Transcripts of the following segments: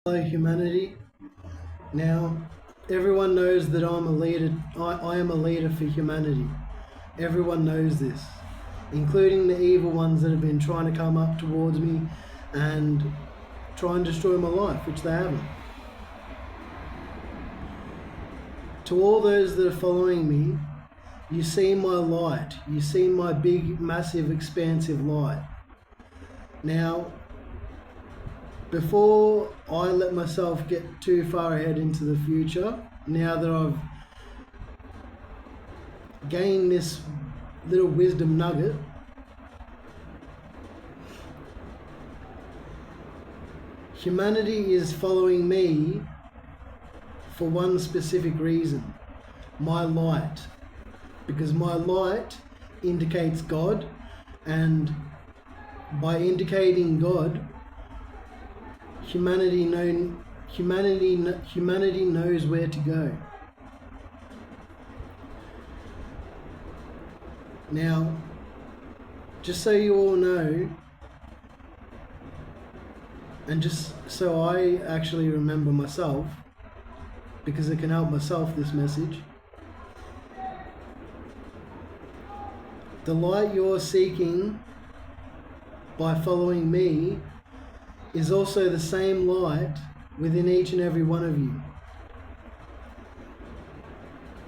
Hello, humanity. Now, everyone knows that I'm a leader. I am a leader for humanity. Everyone knows this, including the evil ones that have been trying to come up towards me and try and destroy my life, which they haven't. To all those that are following me, you see my light. You see my big, massive, expansive light. Now, before I let myself get too far ahead into the future, now that I've gained this little wisdom nugget, humanity is following me for one specific reason: my light. Because my light indicates God, and by indicating God, humanity knows where to go. Now, just so you all know, and just so I actually remember myself, because it can help myself, this message, the light you're seeking by following me is also the same light within each and every one of you.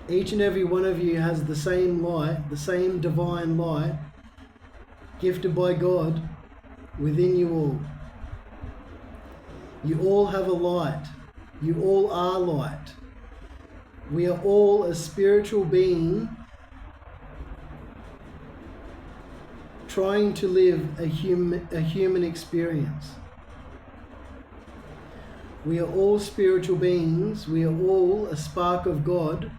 Each and every one of you has the same light, the same divine light gifted by God within you all. You all have a light. You all are light. We are all a spiritual being trying to live a human experience. We are all spiritual beings. We are all a spark of God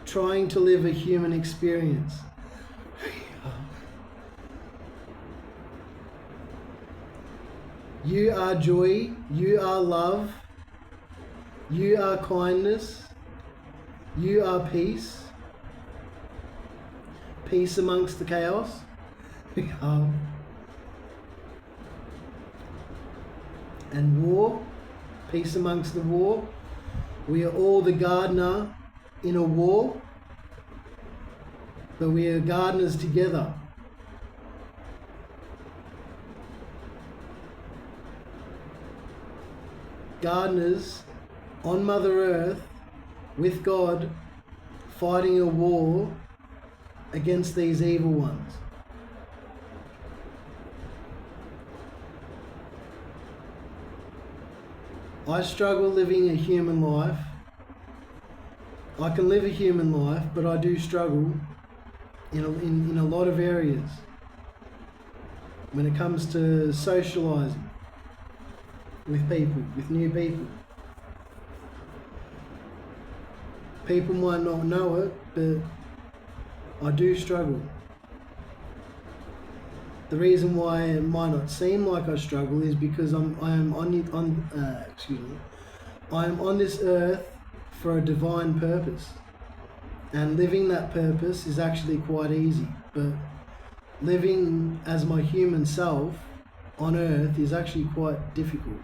trying to live a human experience. You are joy. You are love. You are kindness. You are peace. Peace amongst the chaos. And war, peace amongst the war. We are all the gardener in a war, but we are gardeners together. Gardeners on Mother Earth with God, fighting a war against these evil ones. I struggle living a human life. I can live a human life, but I do struggle in a lot of areas when it comes to socializing with people, with new people. People might not know it, but I do struggle. The reason why it might not seem like I struggle is because I am on this earth for a divine purpose, and living that purpose is actually quite easy. But living as my human self on earth is actually quite difficult.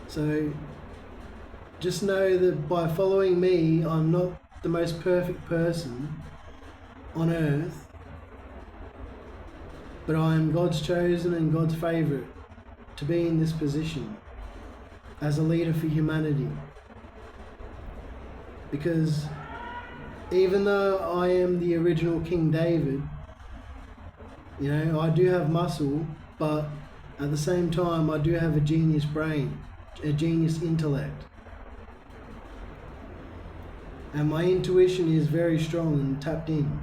So just know that by following me, I'm not the most perfect person on earth, but I am God's chosen and God's favourite to be in this position as a leader for humanity. Because even though I am the original King David, I do have muscle, but at the same time I do have a genius brain, a genius intellect. And my intuition is very strong and tapped in.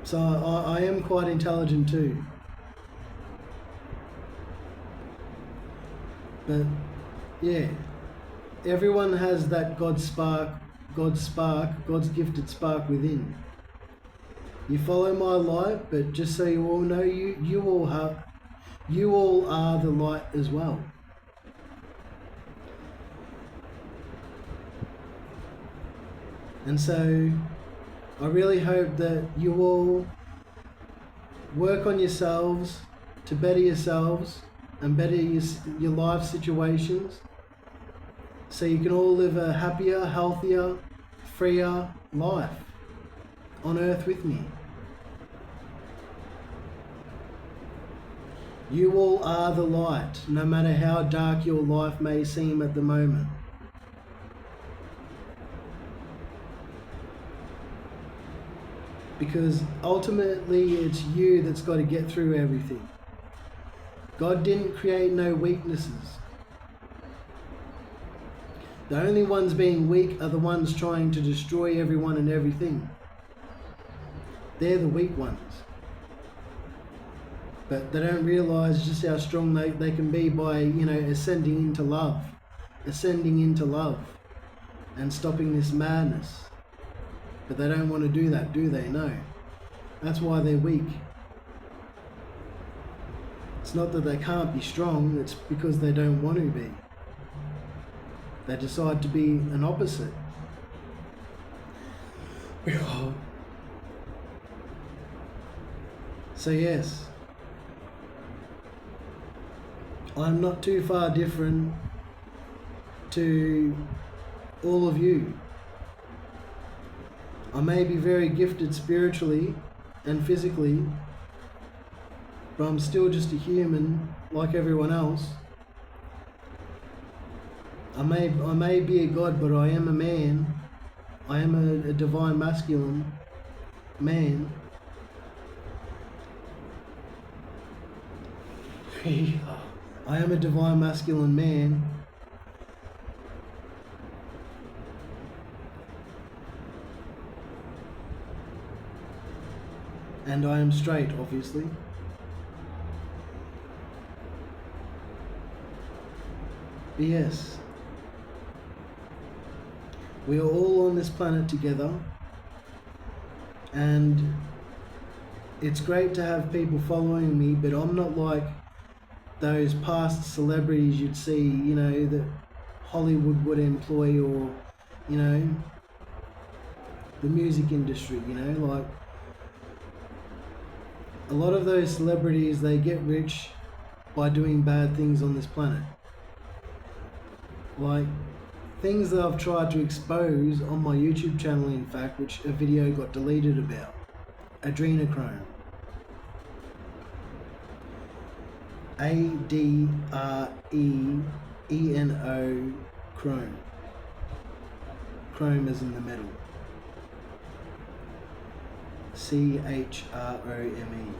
So I am quite intelligent too. But yeah, everyone has that God's gifted spark within. You follow my light, but just so you all know, you all are the light as well. And so I really hope that you all work on yourselves to better yourselves and better your life situations so you can all live a happier, healthier, freer life on earth with me. You all are the light, no matter how dark your life may seem at the moment. Because ultimately it's you that's got to get through everything. God didn't create no weaknesses. The only ones being weak are the ones trying to destroy everyone and everything. They're the weak ones. But they don't realise just how strong they can be by, ascending into love. Ascending into love. And stopping this madness. But they don't want to do that, do they? No. That's why they're weak. It's not that they can't be strong, it's because they don't want to be. They decide to be an opposite. So yes, I'm not too far different to all of you. I may be very gifted spiritually and physically, but I'm still just a human like everyone else. I may be a god, but I am a man. I am a divine masculine man. I am a divine masculine man. And I am straight, obviously. But yes, we are all on this planet together, and it's great to have people following me, but I'm not like those past celebrities you'd see, that Hollywood would employ, or, the music industry, like a lot of those celebrities, they get rich by doing bad things on this planet. Like things that I've tried to expose on my YouTube channel, in fact, which a video got deleted about. Adrenochrome. ADREENO chrome. Chrome is in the metal. CHROME.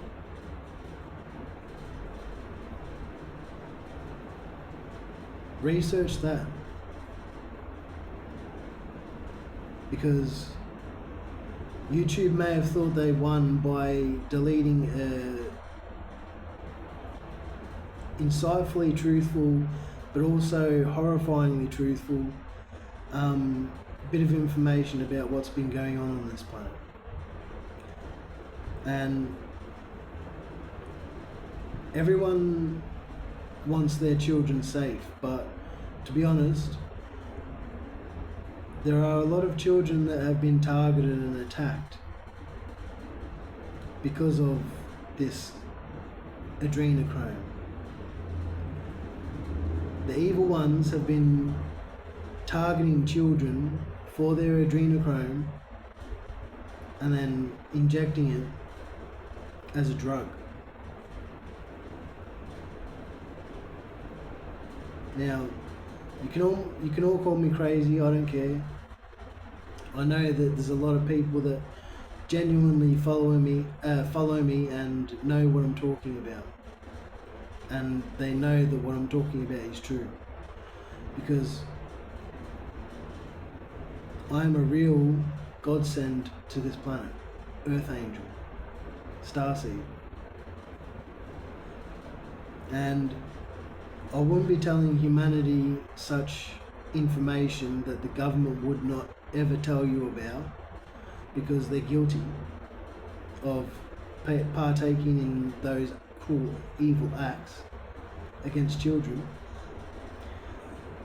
Research that, because YouTube may have thought they won by deleting a insightfully truthful but also horrifyingly truthful bit of information about what's been going on this planet. And everyone wants their children safe, but to be honest, there are a lot of children that have been targeted and attacked because of this adrenochrome. The evil ones have been targeting children for their adrenochrome and then injecting it as a drug. Now, you can all call me crazy, I don't care. I know that there's a lot of people that genuinely follow me and know what I'm talking about. And they know that what I'm talking about is true. Because I am a real godsend to this planet. Earth angel. Starseed. And I wouldn't be telling humanity such information that the government would not ever tell you about, because they're guilty of partaking in those cruel, evil acts against children.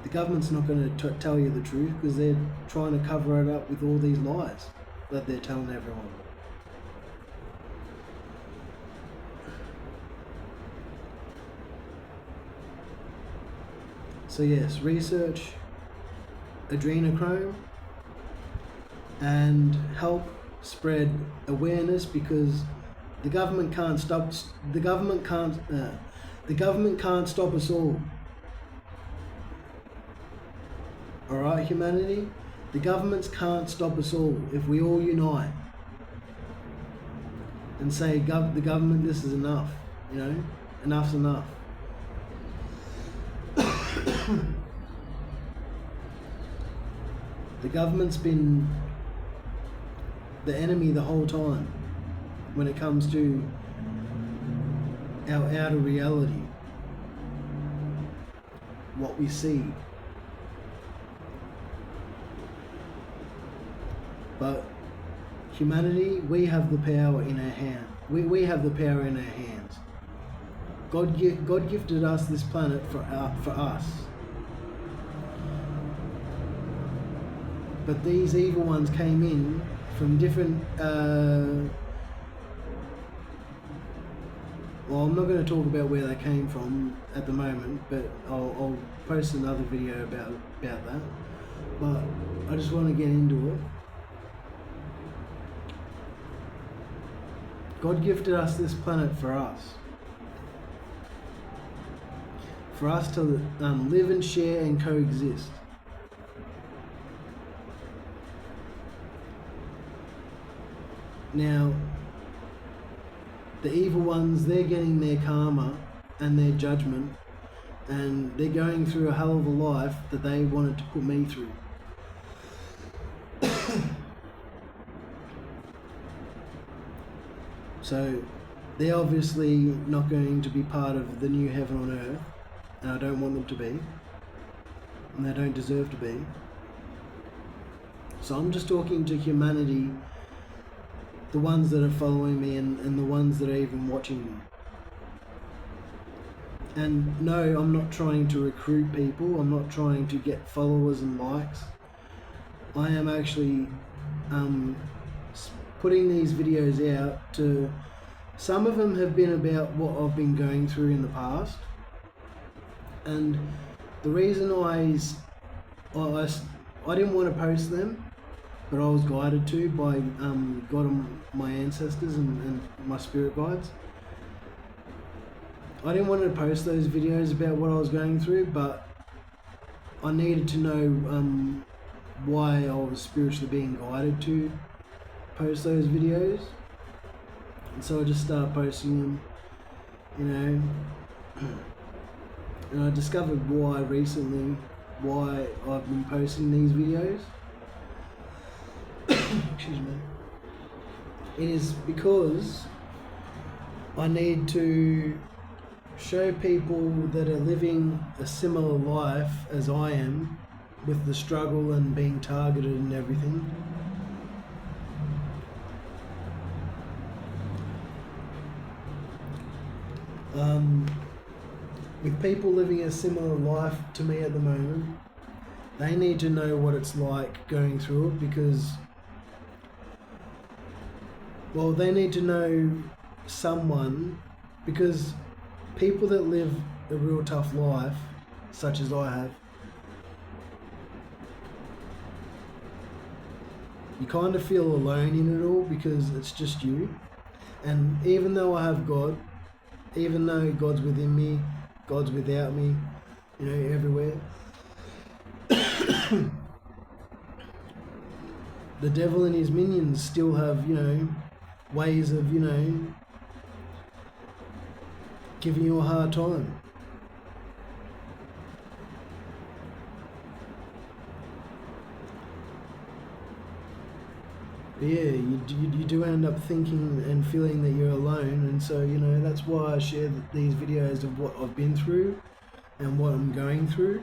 The government's not going to tell you the truth because they're trying to cover it up with all these lies that they're telling everyone. So yes, research adrenochrome and help spread awareness, because the government can't stop. The government can't. The government can't stop us all. All right, humanity. The governments can't stop us all if we all unite and say, the government, this is enough. You know, enough's enough. The government's been the enemy the whole time when it comes to our outer reality, what we see. But humanity, we have the power in our hand. We have the power in our hands. God gifted us this planet for us. But these evil ones came in from different. Well, I'm not going to talk about where they came from at the moment, but I'll post another video about that. But I just want to get into it. God gifted us this planet for us. For us to live and share and coexist. Now, the evil ones, they're getting their karma and their judgment, and they're going through a hell of a life that they wanted to put me through. So, they're obviously not going to be part of the new heaven on earth, and I don't want them to be, and they don't deserve to be. So I'm just talking to humanity, the ones that are following me and the ones that are even watching me. And no, I'm not trying to recruit people. I'm not trying to get followers and likes. I am actually putting these videos out to... Some of them have been about what I've been going through in the past. And the reason I didn't want to post them, but I was guided to by God and my ancestors and my spirit guides. I didn't want to post those videos about what I was going through, but I needed to know why I was spiritually being guided to post those videos. And so I just started posting them, you know. And I discovered why I've been posting these videos. Excuse me. It is because I need to show people that are living a similar life as I am, with the struggle and being targeted and everything. With people living a similar life to me at the moment, they need to know what it's like going through it, because, well, they need to know someone, because people that live a real tough life, such as I have, you kind of feel alone in it all, because it's just you. And even though I have God, even though God's within me, God's without me, you know, everywhere, the devil and his minions still have, you know, ways of, you know, giving you a hard time. But yeah, you do end up thinking and feeling that you're alone, and so, you know, that's why I share these videos of what I've been through and what I'm going through,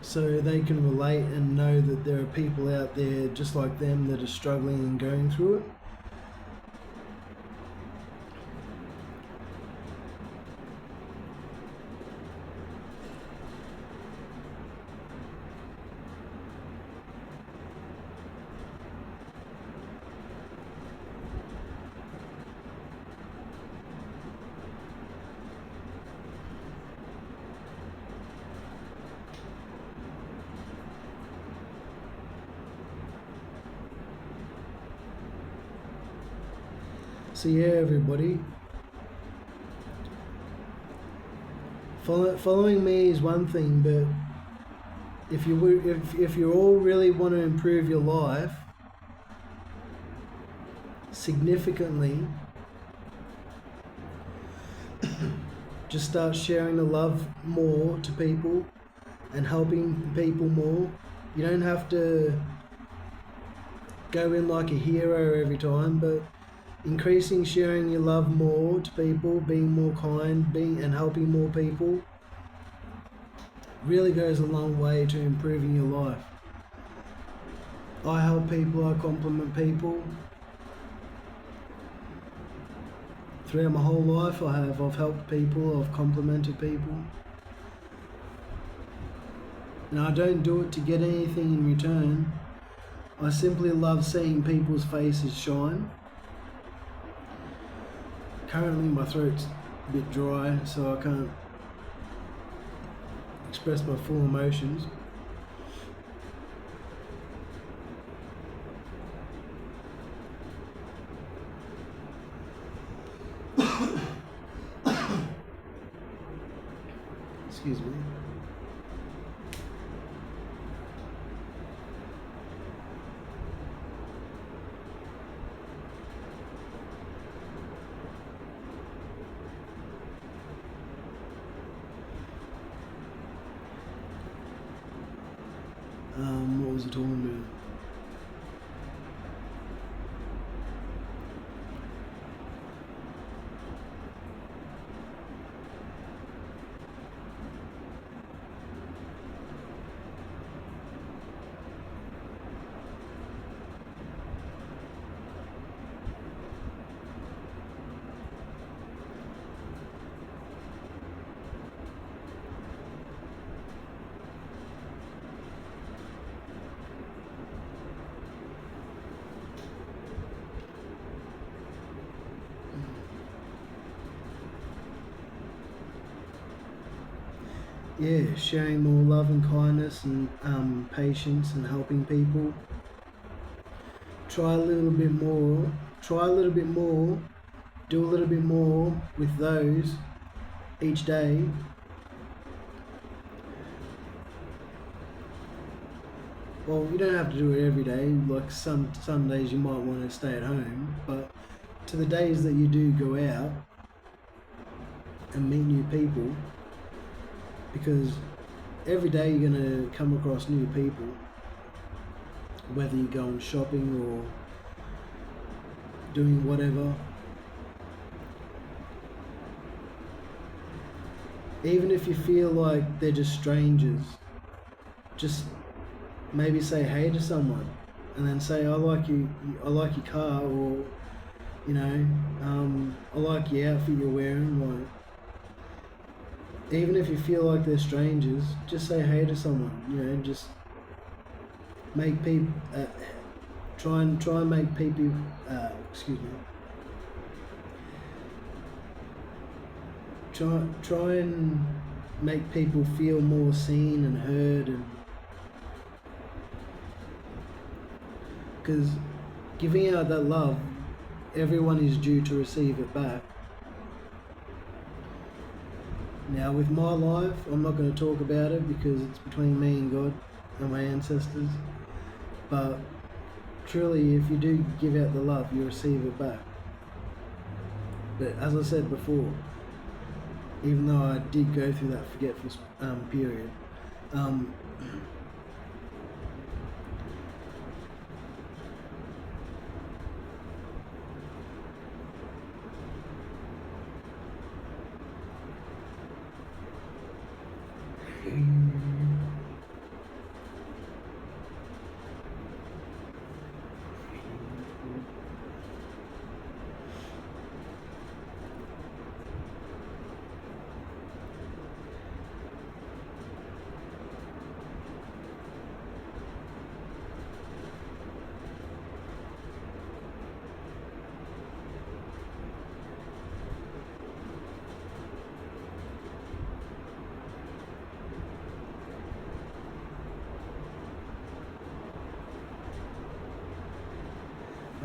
so they can relate and know that there are people out there just like them that are struggling and going through it. So yeah, everybody, following me is one thing, but if you all really want to improve your life significantly, just start sharing the love more to people and helping people more. You don't have to go in like a hero every time, but increasing sharing your love more to people, being more kind, and helping more people really goes a long way to improving your life. I help people, I compliment people. Throughout my whole life I've helped people, I've complimented people. And I don't do it to get anything in return. I simply love seeing people's faces shine. Currently my throat's a bit dry, so I can't express my full emotions. Excuse me. What was I talking about? Yeah, sharing more love and kindness and patience and helping people. Try a little bit more, do a little bit more with those each day. Well, you don't have to do it every day, like some days you might want to stay at home, but to the days that you do go out and meet new people, because every day you're going to come across new people, whether you're going shopping or doing whatever. Even if you feel like they're just strangers, just maybe say hey to someone and then say, I like your car, or I like your outfit you're wearing. Like, even if you feel like they're strangers, just say hey to someone. Just make people try and make people try and make people feel more seen and heard, and because giving out that love, everyone is due to receive it back. Now with my life, I'm not going to talk about it because it's between me and God and my ancestors, but truly, if you do give out the love, you receive it back. But as I said before, even though I did go through that forgetful period, I'm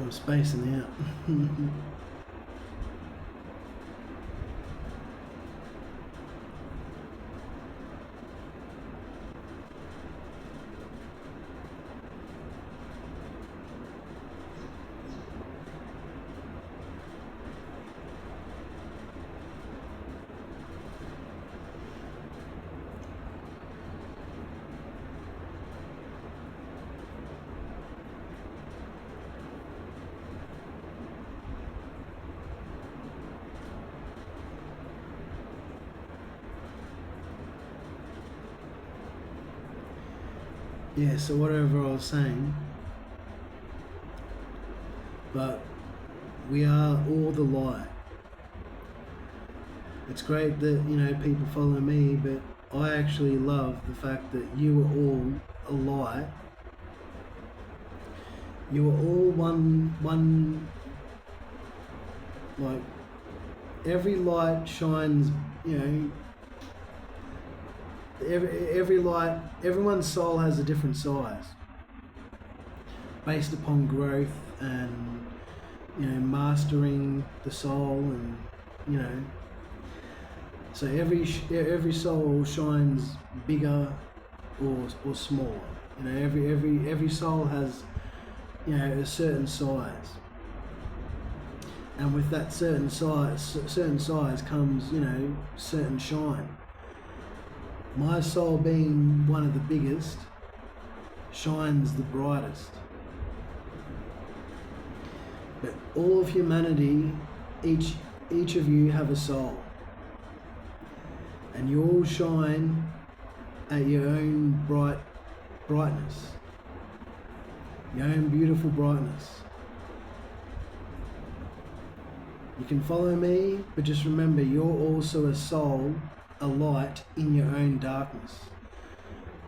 spacing out. Yeah, so whatever I was saying, but we are all the light. It's great that, people follow me, but I actually love the fact that you are all a light. You are all one, like, every light shines, every light, everyone's soul has a different size based upon growth and, mastering the soul, and, so every soul shines bigger or smaller. Every soul has, a certain size, and with that certain size comes, certain shine. My soul, being one of the biggest, shines the brightest. But all of humanity, each of you have a soul, and you all shine at your own brightness, your own beautiful brightness. You can follow me, but just remember, you're also a soul, a light in your own darkness.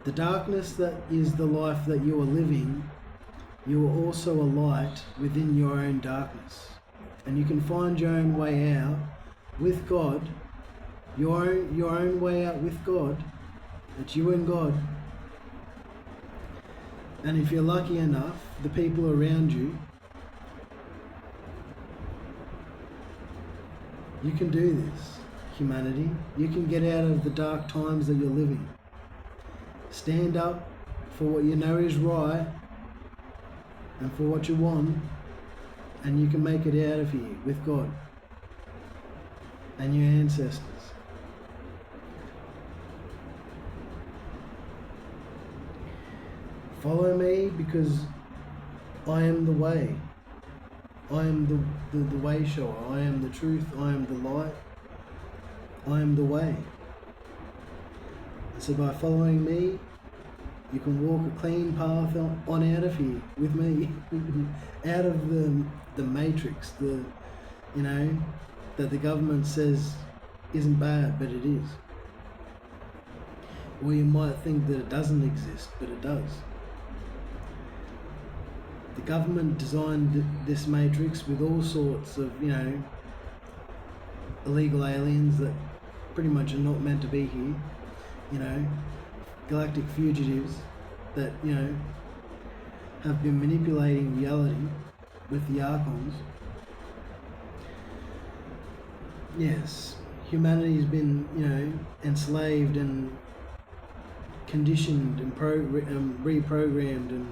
The darkness that is the life that you are living, you are also a light within your own darkness. And you can find your own way out with God, your own way out with God. It's you and God. And if you're lucky enough, the people around you, you can do this, humanity. You can get out of the dark times that you're living. Stand up for what you know is right and for what you want, and you can make it out of here with God and your ancestors. Follow me, because I am the way. I am the way shower. I am the truth. I am the light. I am the way. So by following me, you can walk a clean path on out of here with me, out of the matrix, that the government says isn't bad, but it is. Or you might think that it doesn't exist, but it does. The government designed this matrix with all sorts of, illegal aliens that pretty much are not meant to be here, galactic fugitives that, have been manipulating reality with the Archons. Yes, humanity's been, enslaved and conditioned and reprogrammed,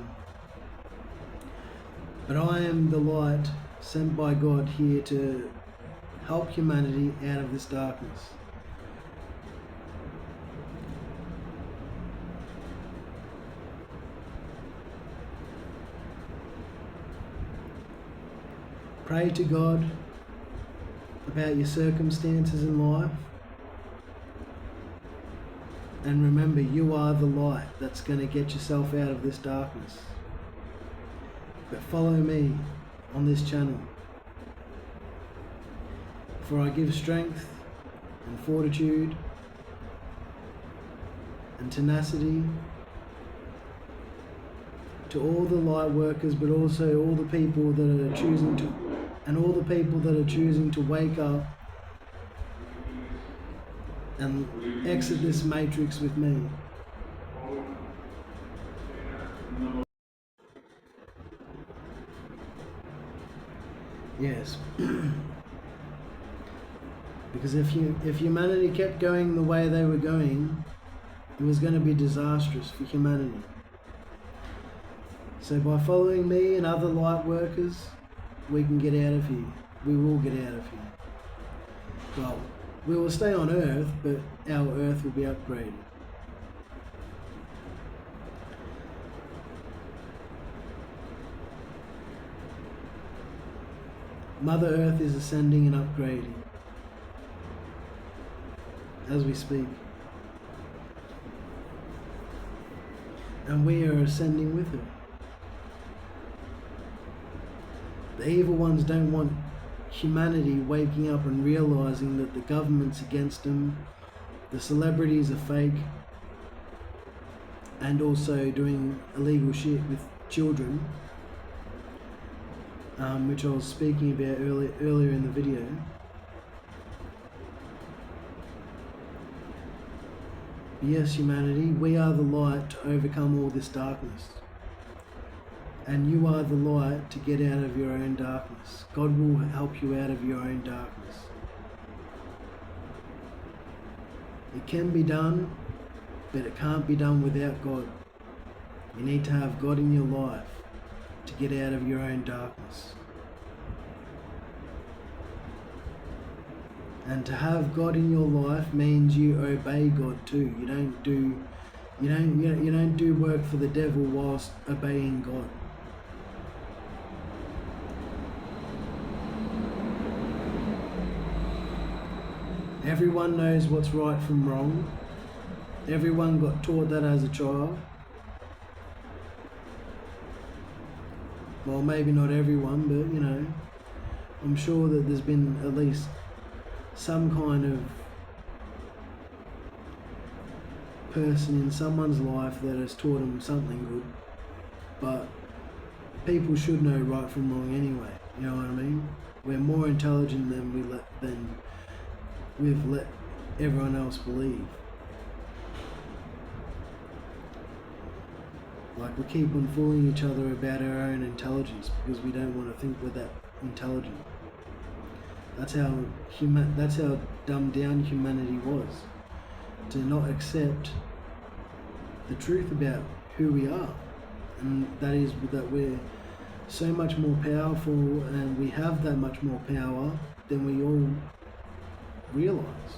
but I am the light sent by God here to help humanity out of this darkness. Pray to God about your circumstances in life, and remember, you are the light that's going to get yourself out of this darkness. But follow me on this channel, for I give strength and fortitude and tenacity to all the light workers, but also all the people that are choosing to wake up and exit this matrix with me. Yes. Because if humanity kept going the way they were going, it was going to be disastrous for humanity. So by following me and other light workers, we can get out of here. We will get out of here. Well, we will stay on Earth, but our Earth will be upgraded. Mother Earth is ascending and upgrading as we speak. and we are ascending with her. The evil ones don't want humanity waking up and realizing that the government's against them, the celebrities are fake, and also doing illegal shit with children, which I was speaking about earlier in the video. Yes, humanity, we are the light to overcome all this darkness. And you are the light to get out of your own darkness. God will help you out of your own darkness. It can be done, but it can't be done without God. You need to have God in your life to get out of your own darkness. And to have God in your life means you obey God too. You don't do work for the devil whilst obeying God. Everyone knows what's right from wrong. Everyone got taught that as a child. Well, maybe not everyone, but I'm sure that there's been at least some kind of person in someone's life that has taught them something good. But people should know right from wrong anyway. You know what I mean? We're more intelligent than we've let everyone else believe. Like, we keep on fooling each other about our own intelligence because we don't want to think we're that intelligent. That's how dumbed down humanity was, to not accept the truth about who we are, and that is that we're so much more powerful, and we have that much more power than we all realize,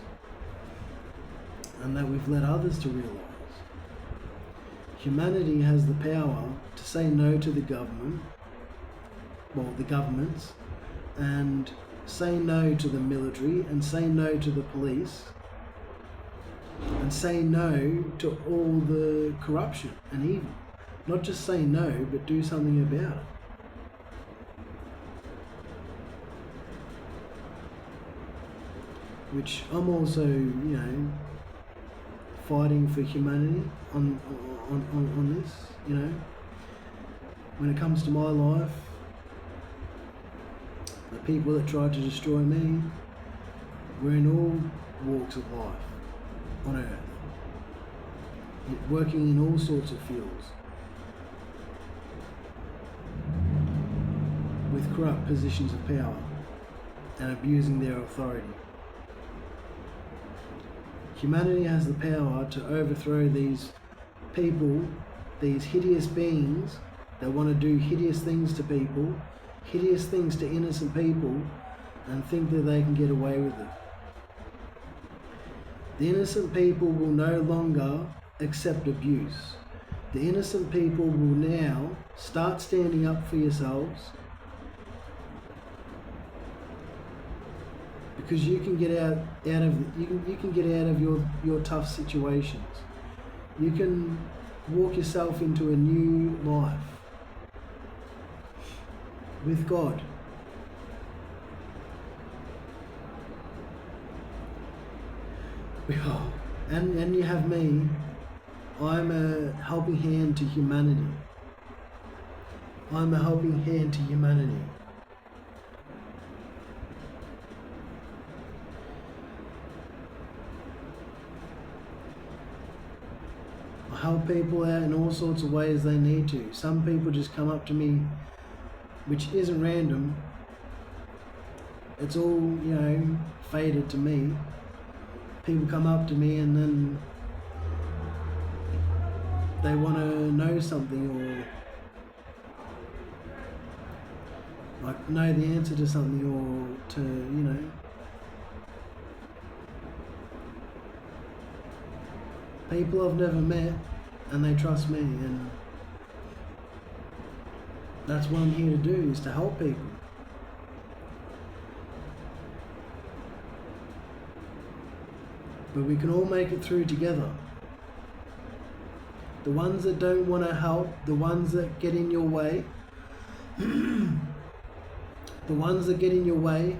and that we've led others to realize. Humanity has the power to say no to the government, well, the governments, and say no to the military, and say no to the police, and say no to all the corruption and evil. Not just say no, but do something about it. Which I'm also, fighting for humanity on this, When it comes to my life, the people that tried to destroy me, we're in all walks of life on earth, working in all sorts of fields, with corrupt positions of power and abusing their authority. Humanity has the power to overthrow these people, these hideous beings that want to do hideous things to people, hideous things to innocent people, and think that they can get away with it. The innocent people will no longer accept abuse. The innocent people will now start standing up for yourselves, because you can get out of your tough situations. You can walk yourself into a new life with God. And you have me. I'm a helping hand to humanity. I'm a helping hand to humanity. I help people out in all sorts of ways they need to. Some people just come up to me, which isn't random. It's all, fated to me. People come up to me and then they want to know something, or like know the answer to something, or to, people I've never met, and they trust me, and that's what I'm here to do, is to help people. But we can all make it through together. the ones that don't want to help, the ones that get in your way, the ones that get in your way,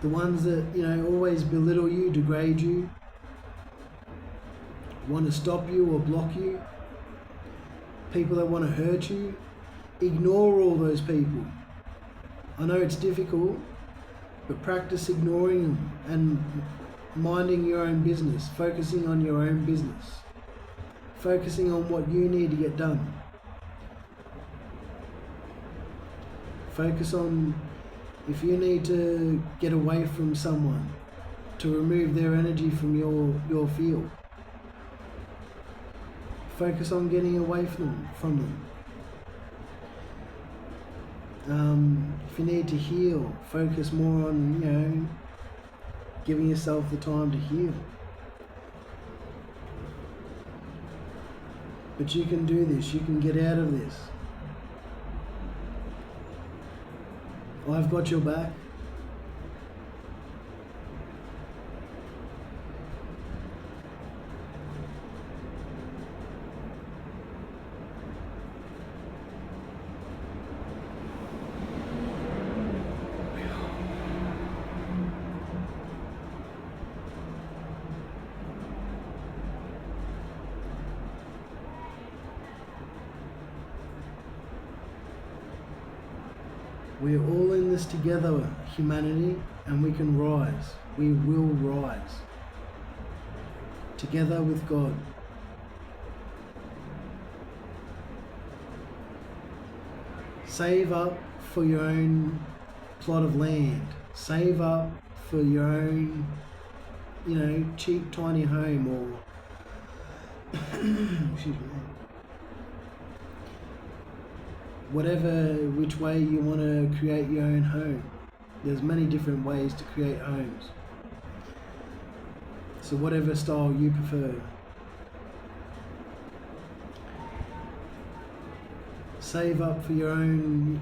the ones that, always belittle you, degrade you, want to stop you or block you, people that want to hurt you. Ignore all those people. I know it's difficult, but practice ignoring them and minding your own business, focusing on your own business, focusing on what you need to get done. Focus on if you need to get away from someone, to remove their energy from your field. Focus on getting away from them. If you need to heal, focus more on, giving yourself the time to heal. But you can do this, you can get out of this. I've got your back. We are all in this together, humanity, and we can rise. We will rise. Together with God. Save up for your own plot of land. Save up for your own, cheap tiny home or excuse me. Whatever, which way you want to create your own home. There's many different ways to create homes. So whatever style you prefer. Save up for your own,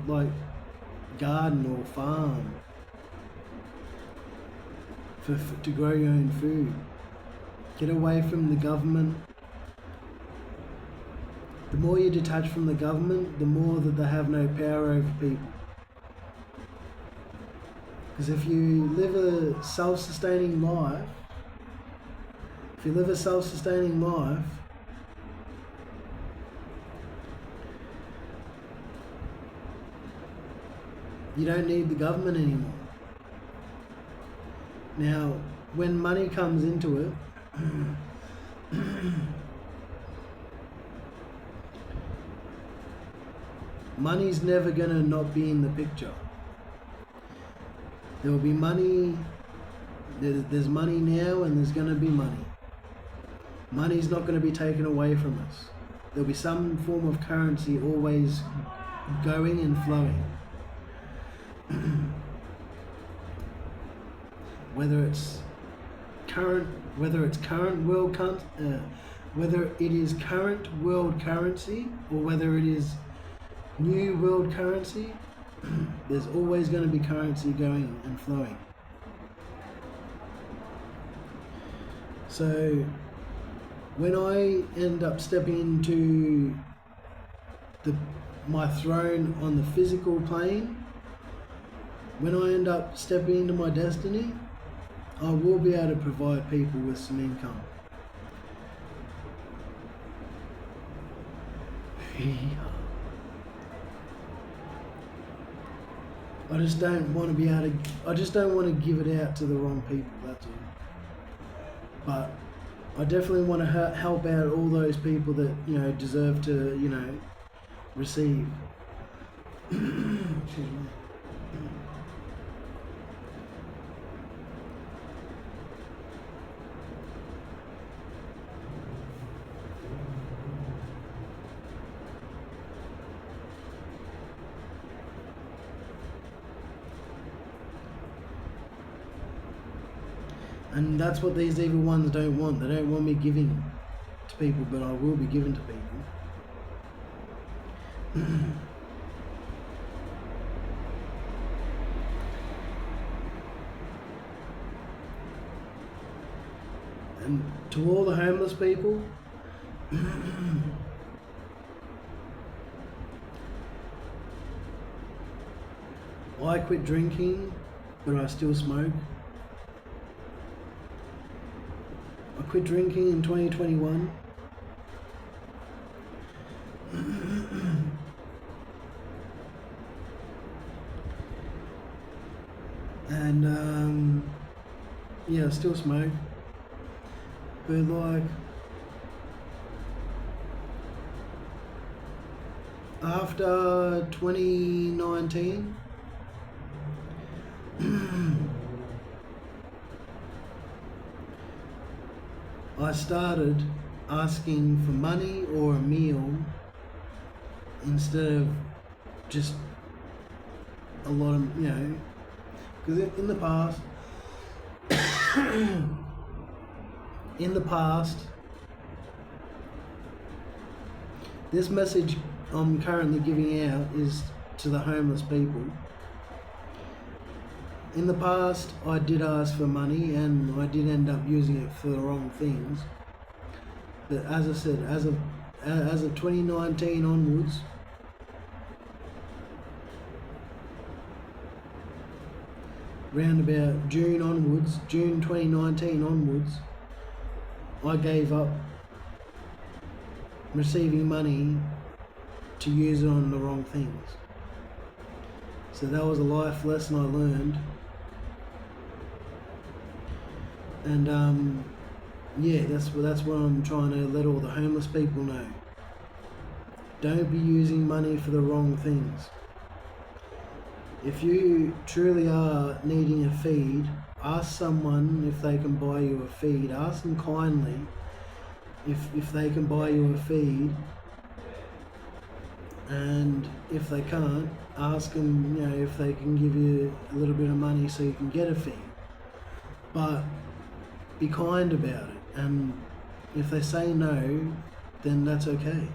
garden or farm. To grow your own food. Get away from the government. The more you detach from the government, the more that they have no power over people. Because if you live a self-sustaining life, you don't need the government anymore. Now, when money comes into it, money's never going to not be in the picture. There will be money, there's money now and there's going to be money. Money's not going to be taken away from us. There'll be some form of currency always going and flowing. Whether it is current world currency or whether it is new world currency, there's always going to be currency going and flowing. So when I end up stepping into my throne on the physical plane, when I end up stepping into my destiny, I will be able to provide people with some income. I just don't want to give it out to the wrong people, that's all. But I definitely want to help out all those people that, deserve to, receive. Excuse me. And that's what these evil ones don't want. They don't want me giving to people, but I will be giving to people. And to all the homeless people, I quit drinking, but I still smoke. I quit drinking in 2021. And yeah, I still smoke. But like, after 2019, I started asking for money or a meal instead of just a lot of, because in the past, this message I'm currently giving out is to the homeless people. In the past, I did ask for money and I did end up using it for the wrong things. But as I said, as of 2019 onwards, round about June 2019 onwards, I gave up receiving money to use it on the wrong things. So that was a life lesson I learned. And yeah, that's what I'm trying to let all the homeless people know. Don't be using money for the wrong things. If you truly are needing a feed, ask someone if they can buy you a feed. Ask them kindly if they can buy you a feed. And if they can't, ask them, if they can give you a little bit of money so you can get a feed. But be kind about it, and if they say no, then that's okay.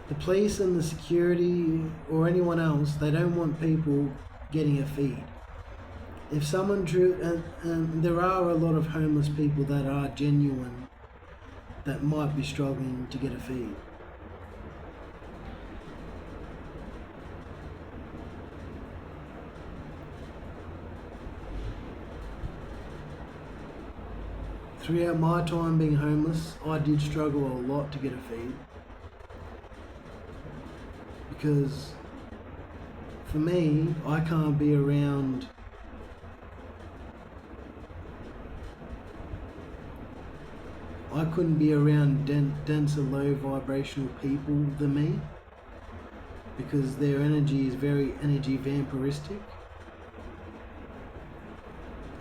The police and the security or anyone else, they don't want people getting a feed. If someone and there are a lot of homeless people that are genuine that might be struggling to get a feed. Throughout my time being homeless, I did struggle a lot to get a feed. Because for me, I can't be around I couldn't be around denser, low vibrational people than me, because their energy is very energy vampiristic.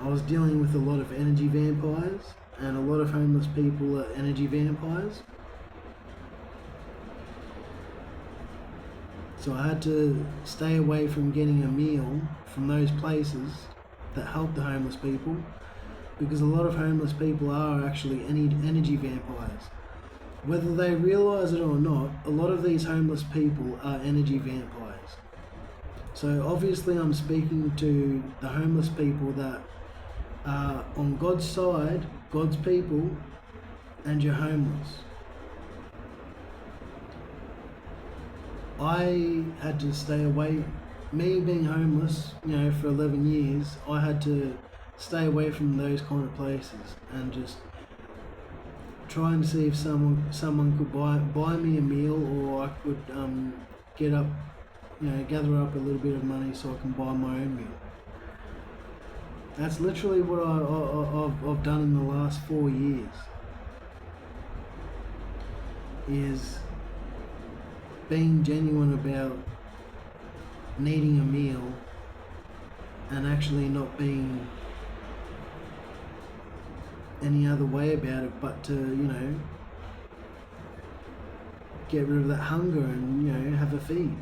I was dealing with a lot of energy vampires, and a lot of homeless people are energy vampires. So I had to stay away from getting a meal from those places that help the homeless people, because a lot of homeless people are actually energy vampires. Whether they realise it or not, a lot of these homeless people are energy vampires. So obviously I'm speaking to the homeless people that are on God's side, God's people, and you're homeless. I had to stay away, me being homeless, for 11 years, I had to stay away from those kind of places and just try and see if someone could buy me a meal, or I could gather up a little bit of money so I can buy my own meal. That's literally what I've done in the last 4 years, is being genuine about needing a meal and actually not being any other way about it, but to, get rid of that hunger and, have a feed.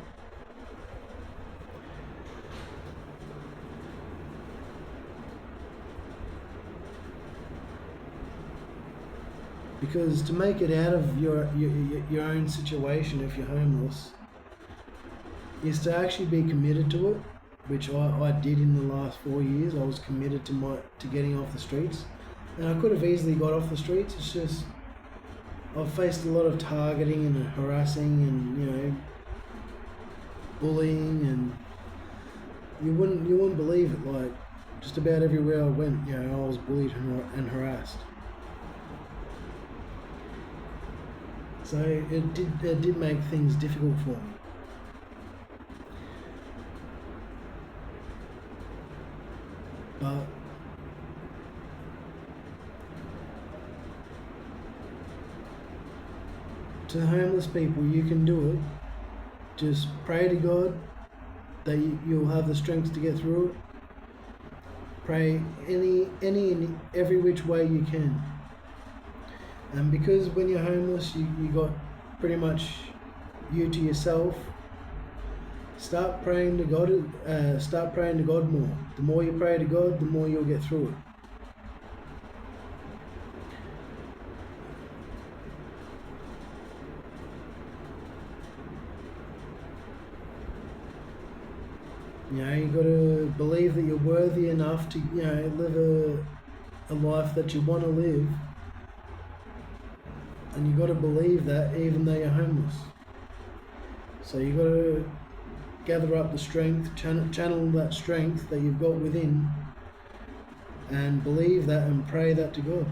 Because to make it out of your own situation, if you're homeless, is to actually be committed to it, which I did in the last 4 years. I was committed to getting off the streets, and I could have easily got off the streets. It's just I've faced a lot of targeting and harassing and bullying, and you wouldn't believe it. Like just about everywhere I went, I was bullied and harassed. So it did make things difficult for me. But to homeless people, you can do it. Just pray to God that you'll have the strength to get through it. Pray any and every which way you can. And because when you're homeless, you got pretty much you to yourself. Start praying to God. Start praying to God more. The more you pray to God, the more you'll get through it. You got to believe that you're worthy enough to, live a life that you want to live. And you got to believe that even though you're homeless. So you got to gather up the strength, channel that strength that you've got within, and believe that and pray that to God.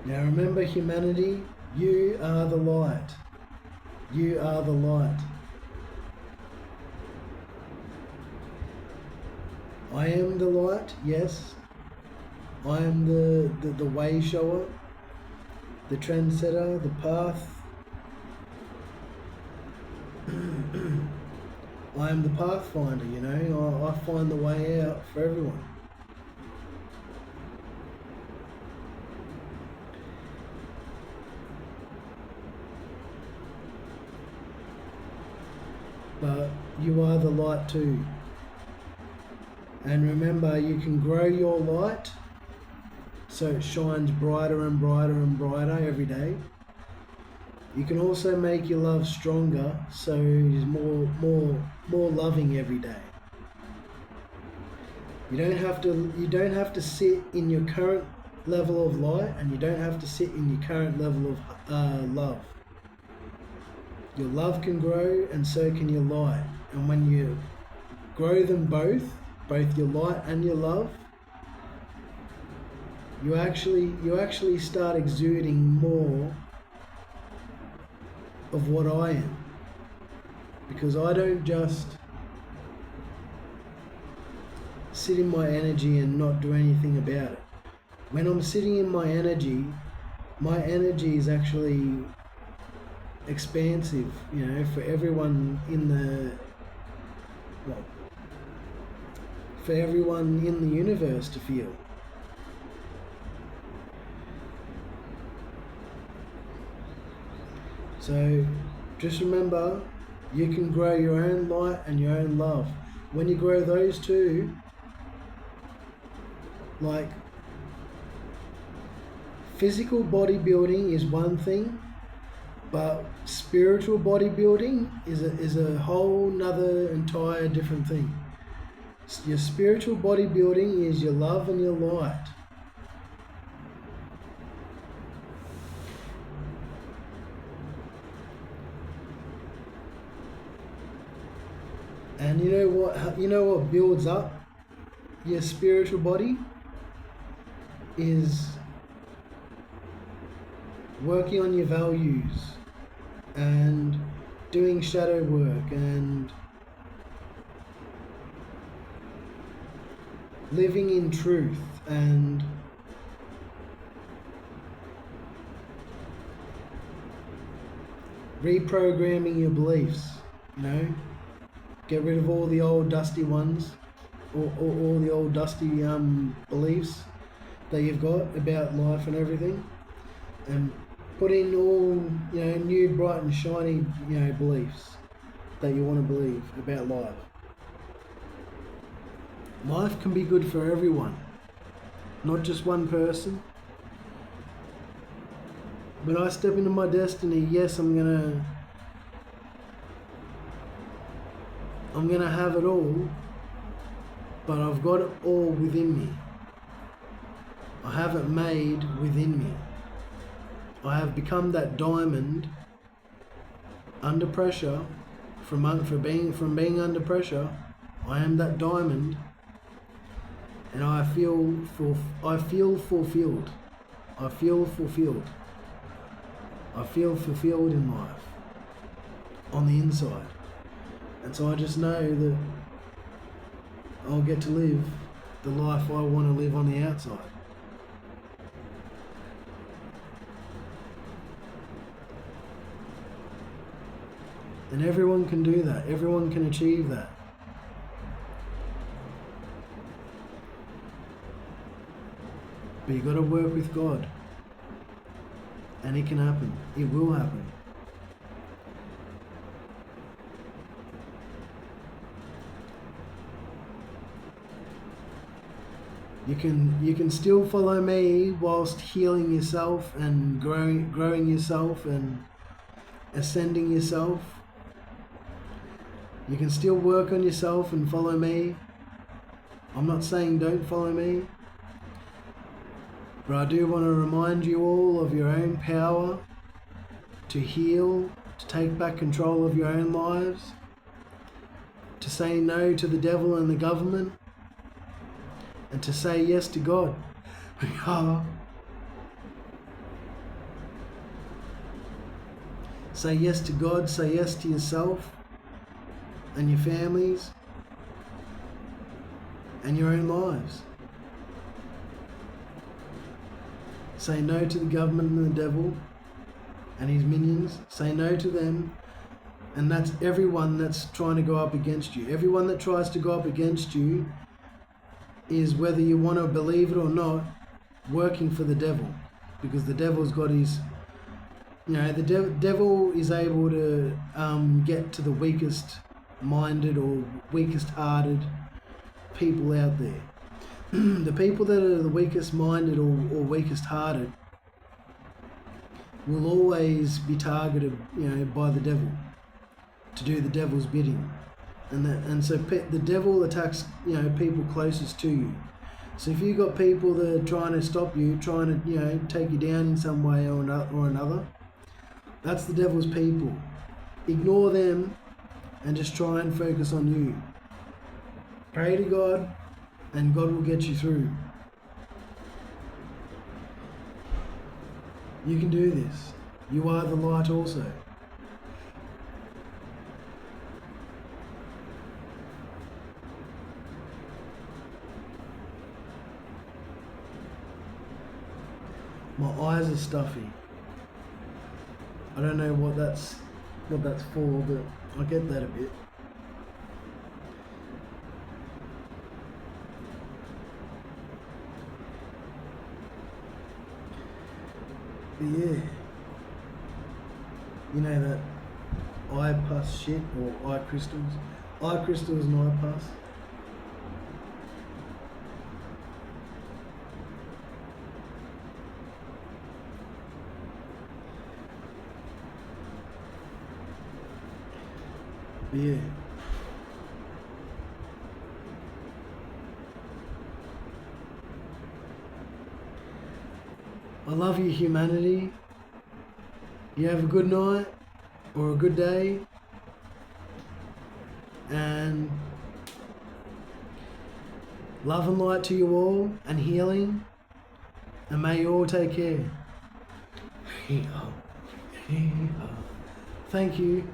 Now remember, humanity, you are the light. You are the light. I am the light, yes. I am the way shower, the trendsetter, the path. I am the pathfinder, I find the way out for everyone. But you are the light too. And remember, you can grow your light so it shines brighter and brighter and brighter every day. You can also make your love stronger so it is more loving every day. You don't have to sit in your current level of light, and you don't have to sit in your current level of love. Your love can grow, and so can your light. And when you grow them both your light and your love, you actually start exuding more of what I am. Because I don't just sit in my energy and not do anything about it. When I'm sitting in my energy is actually expansive, for everyone for everyone in the universe to feel. So just remember, you can grow your own light and your own love. When you grow those two, like physical bodybuilding is one thing, but spiritual bodybuilding is a whole nother entire different thing. Your spiritual bodybuilding is your love and your light. And you know what builds up your spiritual body is working on your values and doing shadow work and living in truth and reprogramming your beliefs, Get rid of all the old dusty ones, or all the old dusty beliefs that you've got about life and everything, and put in all new, bright and shiny beliefs that you want to believe about life. Life can be good for everyone. not just one person. When I step into my destiny, yes, I'm gonna have it all, but I've got it all within me. I have it made within me. I have become that diamond under pressure. From being under pressure, I am that diamond, and I feel fulfilled. I feel fulfilled. I feel fulfilled in life, on the inside. And so I just know that I'll get to live the life I want to live on the outside. And everyone can do that. Everyone can achieve that. But you got to work with God. And it can happen. It will happen. You can still follow me whilst healing yourself and growing yourself and ascending yourself. You can still work on yourself and follow me. I'm not saying don't follow me, but I do want to remind you all of your own power to heal, to take back control of your own lives, to say no to the devil and the government, and to say yes to God. Say yes to God, say yes to yourself and your families and your own lives. Say no to the government and the devil and his minions. Say no to them. And that's everyone that's trying to go up against you. Everyone that tries to go up against you is, whether you want to believe it or not, working for the devil. Because the devil's got his... the devil is able to get to the weakest minded or weakest hearted people out there. The people that are the weakest minded or weakest hearted will always be targeted, by the devil, to do the devil's bidding. And so the devil attacks, people closest to you. So if you've got people that are trying to stop you, trying to, take you down in some way or another, that's the devil's people. Ignore them and just try and focus on you. Pray to God and God will get you through. You can do this. You are the light also. My eyes are stuffy. I don't know what that's for, but I get that a bit. But yeah, that eye pus shit, or eye crystals. Eye crystals and eye pus. But yeah. I love you, humanity. You have a good night or a good day. And love and light to you all, and healing. And may you all take care. Thank you.